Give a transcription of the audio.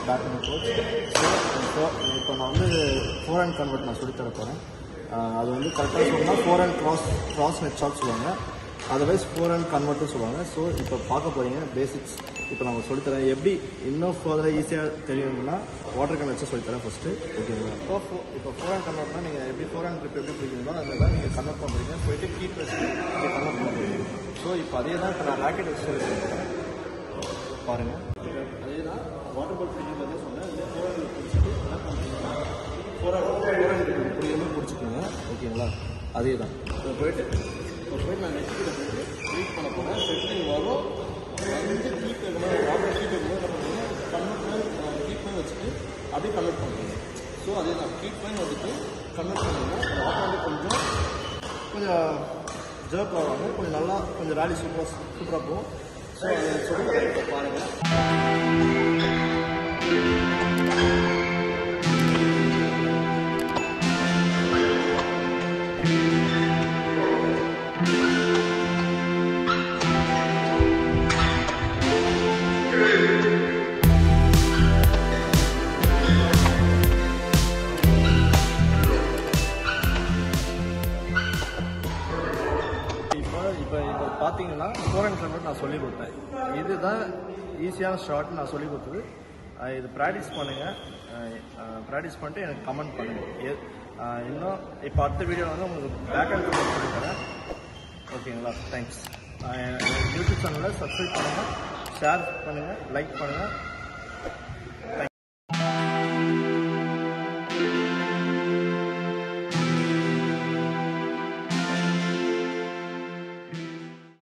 Back hand approach. So இப்போ நான் வந்து ஃபோர் ஹேண்ட் கன்வெர்ட் நான் சொல்லித்தர போகிறேன். அது வந்து கரெக்டாக சொன்னால் forehand cross net shot சொல்லுவாங்க, அதர்வைஸ் ஃபோர் ஹேண்ட் கன்வெர்ட்டும் சொல்லுவாங்க. ஸோ இப்போ பார்க்க போகிறீங்க பேசிக்ஸ். இப்போ நம்ம சொல்லித்தரேன். எப்படி இன்னும் ஃபர்தராக ஈஸியாக தெரியணும்னா வாட்டர் கன் வச்சு சொல்லித்தரேன் ஃபஸ்ட்டு. ஓகேங்களா? இப்போ ஃபோர் ஹேண்ட் கன்வெர்ட்னா நீங்கள் எப்படி ஃபோர் ஹேண்ட் ட்ரிப் எப்படி பிடிக்கிறீங்களோ அதில் தான் நீங்கள் கன்வெர்ட் பண்ணுறீங்க. போயிட்டு கீப் வச்சு நீங்கள் கன்வெர்ட் பண்ணுறீங்க. ஸோ இப்போ அதே தான் இப்போ நான் ராக்கெட் வச்சு சொல்லித்தரேன் பாருங்கள். அதே தான் வாட்டர் பால் பிடிக்கிறதே சொன்னேன். இதே ஃபோர் ஹேண்ட் பிடிச்சிட்டு என்ன பண்ணுறீங்கன்னா ஃபோர் ஹேண்ட் பிடிக்கிறமே பிடிச்சிக்கோங்க. ஓகேங்களா? அதே தான் இப்போ போயிட்டு நான் நெக்ஸ்ட் போயிட்டு ட்ரீட் பண்ண போகிறேன். செட்டிங் வரும் வந்து கீப் வைக்கணும், வாட்டர் கீப் வைக்கணும். என்ன பண்ணுறீங்க, கன்வெர்ட் கீப் பண்ணி வச்சுட்டு அப்படியே கன்வெர்ட் பண்ணுறீங்க. ஸோ அதே தான் கீப் பண்ணி வந்துட்டு கன்வெர்ட் பண்ணிங்கன்னா வாட்டர் வந்து கொஞ்சம் ஜர்க் ஆவாங்க, கொஞ்சம் நல்லா கொஞ்சம் ராலி சூப்பராக போகும். ஸோ அதை சொல்லி பாருங்கள். இப்போ பார்த்தீங்கன்னா ஃபோர் ஹேண்ட் கன்வெர்ட் நான் சொல்லிக் கொடுத்தேன். இதுதான் ஈஸியான ஷாட் நான் சொல்லிக் கொடுத்தது. இது ப்ராக்டிஸ் பண்ணுங்கள். ப்ராக்டிஸ் பண்ணிட்டு எனக்கு கமெண்ட் பண்ணுங்கள். இன்னும் இப்போ அடுத்த வீடியோ வந்து உங்களுக்கு பேக் ஹேண்ட் கன்வெர்ட் சொல்லித்தரேன். ஓகேங்களா? தேங்க்ஸ். யூடியூப் சேனலில் சப்ஸ்கிரைப் பண்ணுங்கள், ஷேர் பண்ணுங்கள், லைக் பண்ணுங்கள்.